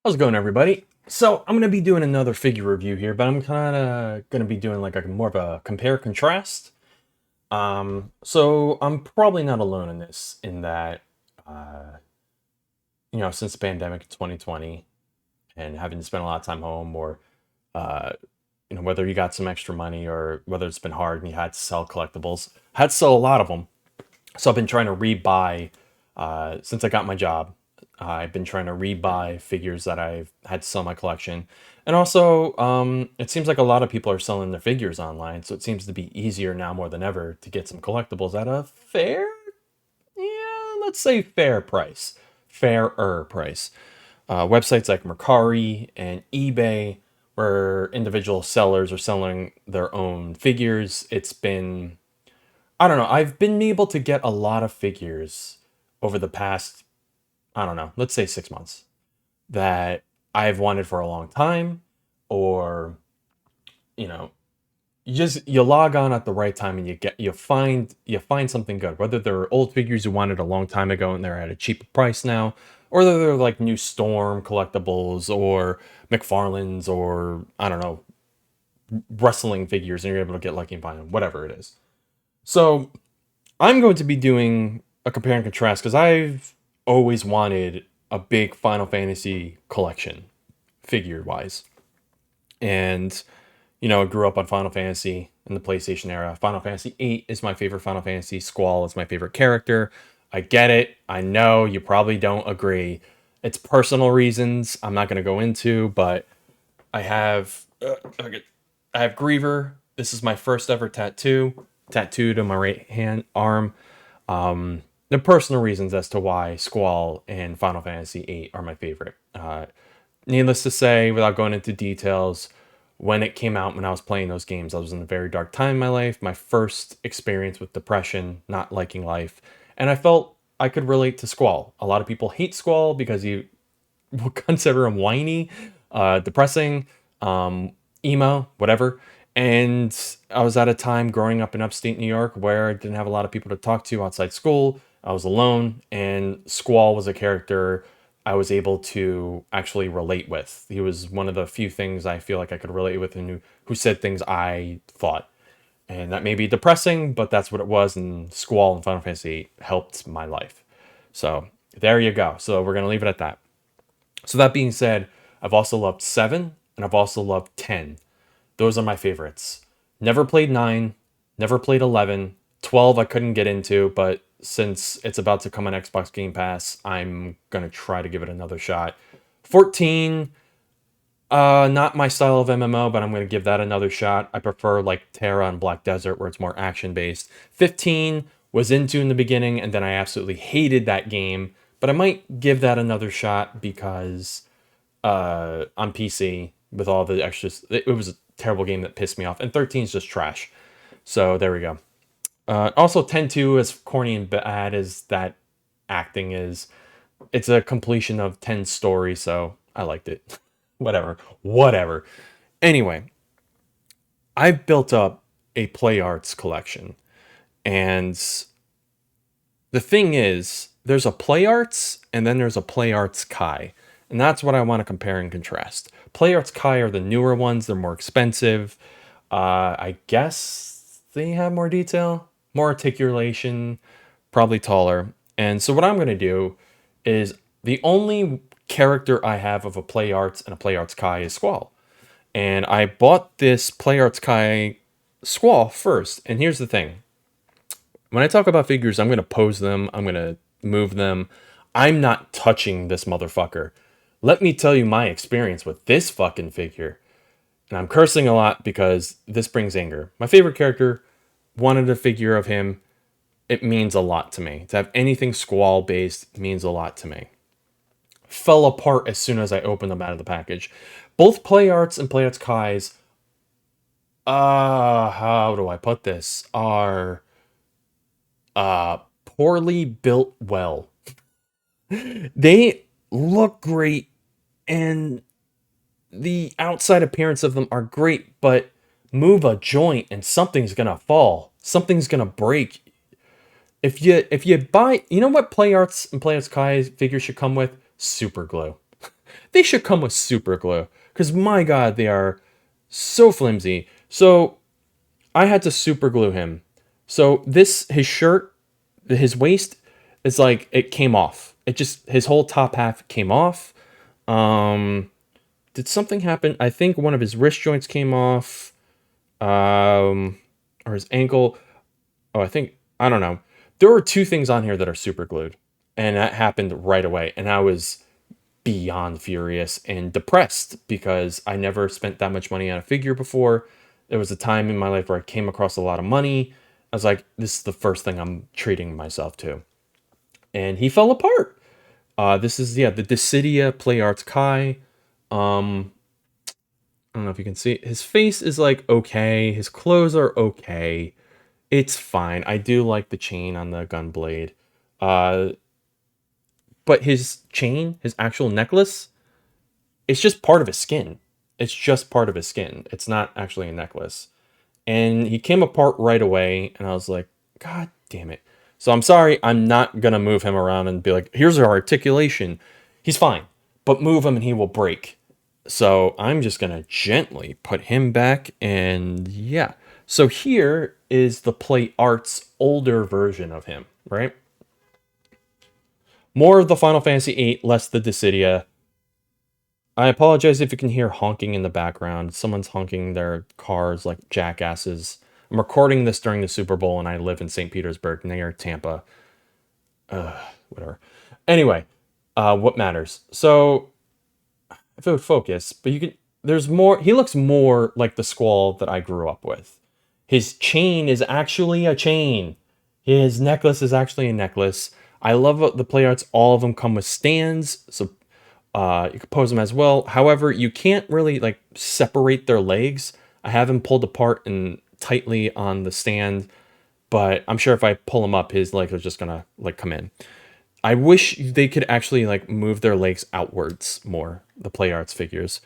How's it going, everybody? So I'm gonna be doing another figure review here, but I'm kind of gonna be doing like a more of a compare contrast. So I'm probably not alone in this, in that, uh, since the pandemic in 2020 and having to spend a lot of time home, or uh, whether you got some extra money or whether it's been hard and you had to sell collectibles, I had to sell a lot of them. So I've been trying to rebuy, since I got my job. I've been trying to rebuy figures that I've had to sell my collection. And also, it seems like a lot of people are selling their figures online, so it seems to be easier now more than ever to get some collectibles at a fair, yeah, let's say fair price, fairer price. Websites like Mercari and eBay, where individual sellers are selling their own figures. It's been, I don't know, I've been able to get a lot of figures over the past, I don't know, let's say 6 months, that I've wanted for a long time, or you know, you log on at the right time and you find something good. Whether they're old figures you wanted a long time ago and they're at a cheaper price now, or whether they're like new Storm collectibles or McFarlane's, or I don't know, wrestling figures, and you're able to get lucky and find them, whatever it is. So I'm going to be doing a compare and contrast because I've always wanted a big Final Fantasy collection, figure wise. And, I grew up on Final Fantasy in the PlayStation era. Final Fantasy VIII is my favorite Final Fantasy. Squall is my favorite character. I get it. I know you probably don't agree. It's personal reasons I'm not going to go into, but I have okay, I have Griever. This is my first ever tattoo, tattooed on my right hand arm. The personal reasons as to why Squall and Final Fantasy VIII are my favorite. Needless to say, without going into details, when it came out, when I was playing those games, I was in a very dark time in my life. My first experience with depression, not liking life, and I felt I could relate to Squall. A lot of people hate Squall because you will consider him whiny, depressing, emo, whatever. And I was at a time growing up in upstate New York where I didn't have a lot of people to talk to outside school. I was alone, and Squall was a character I was able to actually relate with. He was one of the few things I feel like I could relate with, and who said things I thought. And that may be depressing, but that's what it was. And Squall and Final Fantasy helped my life. So there you go. So we're going to leave it at that. So that being said, I've also loved 7 and I've also loved 10. Those are my favorites. Never played 9, never played 11. 12 I couldn't get into, but since it's about to come on Xbox Game Pass, I'm going to try to give it another shot. 14, not my style of MMO, but I'm going to give that another shot. I prefer like Terra and Black Desert, where it's more action based. 15 was into in the beginning, and then I absolutely hated that game, but I might give that another shot because on PC with all the extras, it was a terrible game that pissed me off. And 13 is just trash. So there we go. Also, 10-2, as corny and bad as that acting is, it's a completion of 10 stories, so I liked it. Whatever. Anyway, I've built up a Play Arts collection. And the thing is, there's a Play Arts and then there's a Play Arts Kai. And that's what I want to compare and contrast. Play Arts Kai are the newer ones, they're more expensive. I guess they have more detail, more articulation, probably taller. And so what I'm going to do is, the only character I have of a Play Arts and a Play Arts Kai is Squall. And I bought this Play Arts Kai Squall first. And here's the thing. When I talk about figures, I'm going to pose them, I'm going to move them. I'm not touching this motherfucker. Let me tell you my experience with this fucking figure. And I'm cursing a lot because this brings anger. My favorite character, wanted a figure of him. It means a lot to me. To have anything Squall based means a lot to me. Fell apart as soon as I opened them out of the package. Both Play Arts and Play Arts Kais, how do I put this? Are poorly built well. They look great, and the outside appearance of them are great, but move a joint and something's gonna fall. Something's gonna break. If you buy, you know what Play Arts and Play Arts Kai figures should come with? Super glue. They should come with super glue, because my god, they are so flimsy. So I had to super glue him. So his shirt, his waist, is like it came off. It just his whole top half came off. Um, did something happen? I think one of his wrist joints came off. Or his ankle. Oh, I don't know. There were two things on here that are super glued, and that happened right away. And I was beyond furious and depressed because I never spent that much money on a figure before. There was a time in my life where I came across a lot of money. I was like, this is the first thing I'm treating myself to. And he fell apart. This is, yeah, the Dissidia Play Arts Kai. I don't know if you can see it. His face is like okay. His clothes are okay. It's fine. I do like the chain on the gun blade. Uh, but his chain, his actual necklace, it's just part of his skin. It's just part of his skin. It's not actually a necklace. And he came apart right away, and I was like, God damn it. So I'm sorry, I'm not gonna move him around and be like, here's our articulation. He's fine, but move him and he will break. So I'm just gonna gently put him back, and yeah. So here is the Play Arts older version of him, right? More of the Final Fantasy VIII, less the Dissidia. I apologize if you can hear honking in the background. Someone's honking their cars like jackasses. I'm recording this during the Super Bowl, and I live in St. Petersburg, near Tampa. Whatever. Anyway, what matters? So, if it would focus, but you could. There's more. He looks more like the Squall that I grew up with. His chain is actually a chain. His necklace is actually a necklace. I love the play arts. All of them come with stands, so you can pose them as well. However, you can't really like separate their legs. I have him pulled apart and tightly on the stand, but I'm sure if I pull him up, his legs are just gonna like come in. I wish they could actually like move their legs outwards more. The play arts figures.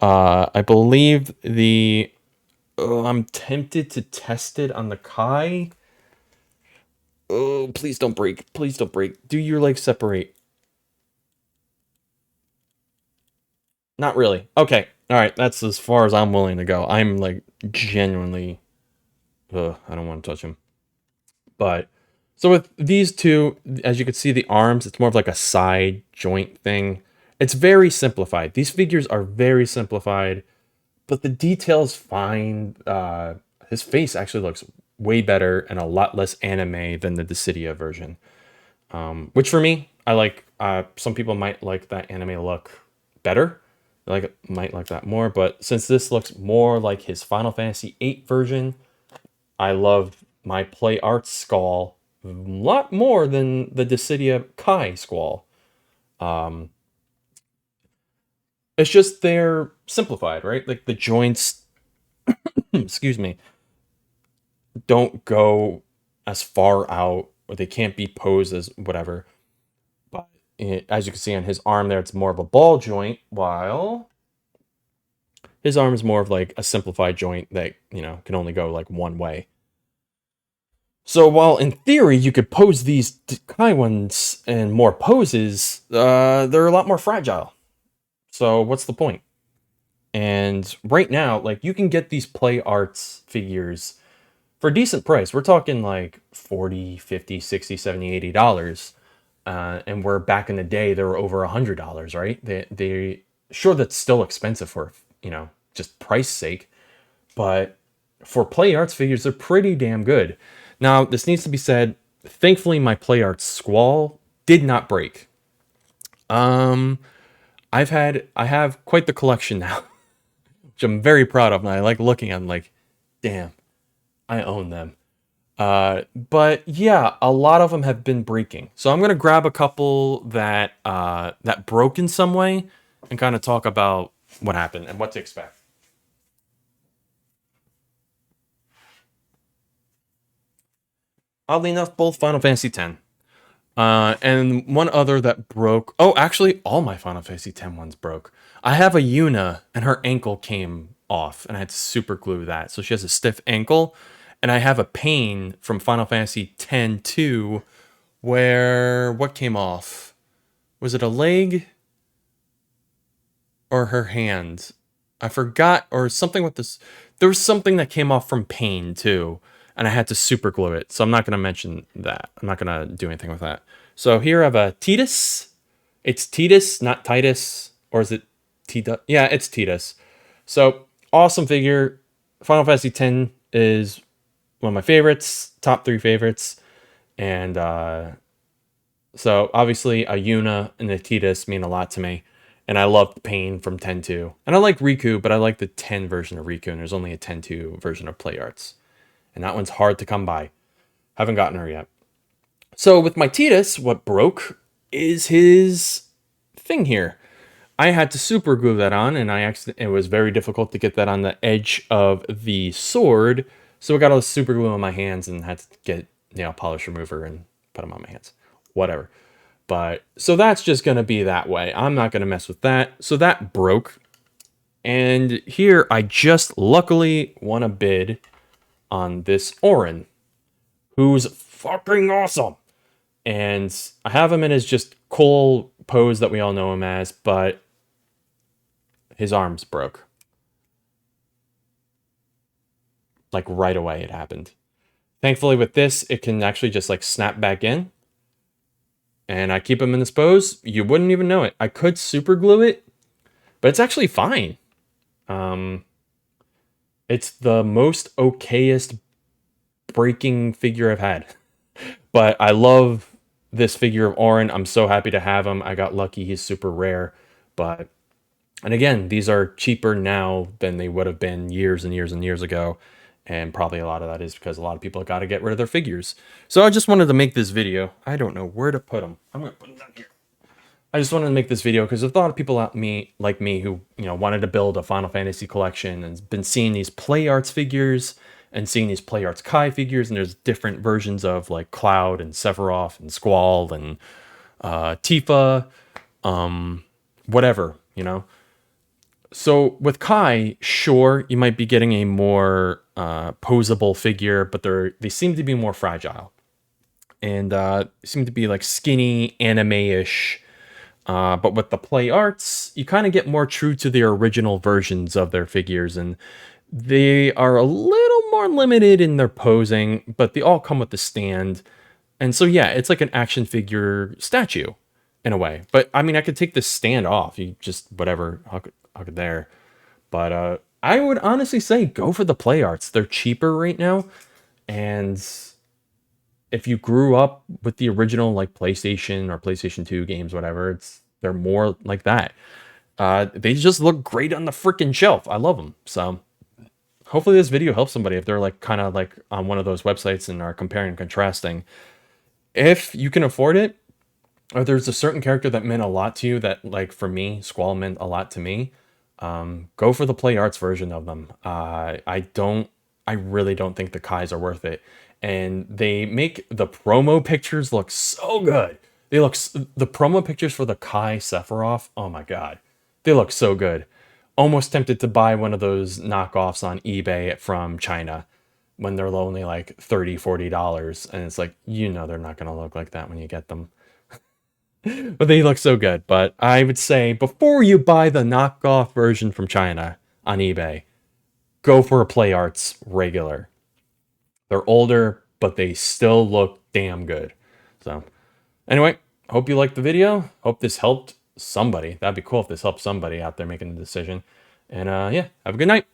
I believe the. Oh, I'm tempted to test it on the Kai. Oh, please don't break. Please don't break. Do your legs separate? Not really. Okay. All right. That's as far as I'm willing to go. I'm like genuinely. I don't want to touch him. But so with these two, as you can see, the arms, it's more of like a side joint thing. It's very simplified. These figures are very simplified, but the details fine. His face actually looks way better and a lot less anime than the Dissidia version. Which for me, I like. Some people might like that anime look better. Might like that more, but since this looks more like his Final Fantasy VIII version, I love my Play Arts Squall a lot more than the Dissidia Kai Squall. It's just they're simplified, right? Like the joints, excuse me, don't go as far out, or they can't be posed as whatever. But as you can see on his arm there, it's more of a ball joint, while his arm is more of like a simplified joint that, can only go like one way. So while in theory you could pose these Kai ones and more poses, they're a lot more fragile. So what's the point? And right now, like you can get these Play Arts figures for a decent price. We're talking like 40, 50, 60, 70, $80. And we're back in the day, they were over $100, right? They sure that's still expensive for, just price sake, but for Play Arts figures, they're pretty damn good. Now, this needs to be said. Thankfully, my Play Arts Squall did not break. I have quite the collection now, which I'm very proud of, and I like looking at them like, damn, I own them. But yeah, a lot of them have been breaking. So I'm gonna grab a couple that broke in some way, and kind of talk about what happened and what to expect. Oddly enough, both Final Fantasy X. And one other that broke. Oh, actually, all my Final Fantasy X ones broke. I have a Yuna, and her ankle came off, and I had to super glue that. So she has a stiff ankle. And I have a Pain from Final Fantasy X 2, where what came off? Was it a leg? or her hand. I forgot, or something with this. There was something that came off from Pain too, and I had to super glue it. So I'm not going to mention that. I'm not going to do anything with that. So here I have a Tidus. It's Tidus, not Titus. Or is it Tidus? Yeah, it's Tidus. So awesome figure. Final Fantasy X is one of my favorites, top 3 favorites. And so obviously a Yuna and a Tidus mean a lot to me. And I love Pain from 10-2. And I like Riku, but I like the 10 version of Riku, and there's only a 10-2 version of Play Arts. And that one's hard to come by. Haven't gotten her yet. So with my Tidus, what broke is his thing here. I had to super glue that on, and it was very difficult to get that on the edge of the sword. So I got all the super glue on my hands and had to get nail polish remover and put them on my hands. Whatever. But so that's just going to be that way. I'm not going to mess with that. So that broke. And here I just luckily won a bid on this Auron, who's fucking awesome. And I have him in his just cool pose that we all know him as, but his arms broke. Like right away it happened. Thankfully with this, it can actually just like snap back in. And I keep him in this pose. You wouldn't even know it. I could super glue it, but it's actually fine. It's the most okayest breaking figure I've had. But I love this figure of Auron. I'm so happy to have him. I got lucky. He's super rare. But, and again, these are cheaper now than they would have been years and years and years ago. And probably a lot of that is because a lot of people got to get rid of their figures. So I just wanted to make this video. I don't know where to put them. I'm going to put them down here. I just wanted to make this video because there's a lot of people like me who, wanted to build a Final Fantasy collection and been seeing these Play Arts figures and seeing these Play Arts Kai figures, and there's different versions of like Cloud and Sephiroth and Squall and Tifa, whatever, So with Kai, sure, you might be getting a more posable figure, but they seem to be more fragile and seem to be like skinny anime-ish. But with the Play Arts, you kind of get more true to the original versions of their figures, and they are a little more limited in their posing, but they all come with the stand. And so, yeah, it's like an action figure statue in a way. But I mean, I could take the stand off. You just, whatever, hook it there. But I would honestly say go for the Play Arts. They're cheaper right now. And if you grew up with the original like PlayStation or PlayStation 2 games, whatever, they're more like that. They just look great on the freaking shelf. I love them. So hopefully this video helps somebody if they're like kind of like on one of those websites and are comparing and contrasting. If you can afford it, or there's a certain character that meant a lot to you that, like for me, Squall meant a lot to me, go for the Play Arts version of them. I really don't think the Kais are worth it. And they make the promo pictures look so good. The promo pictures for the Kai Sephiroth, oh my god. They look so good. Almost tempted to buy one of those knockoffs on eBay from China when they're only like $30-$40. And it's like, they're not going to look like that when you get them. But they look so good. But I would say before you buy the knockoff version from China on eBay, go for a Play Arts regular. They're older, but they still look damn good. So anyway, hope you liked the video. Hope this helped somebody. That'd be cool if this helped somebody out there making the decision. And yeah, have a good night.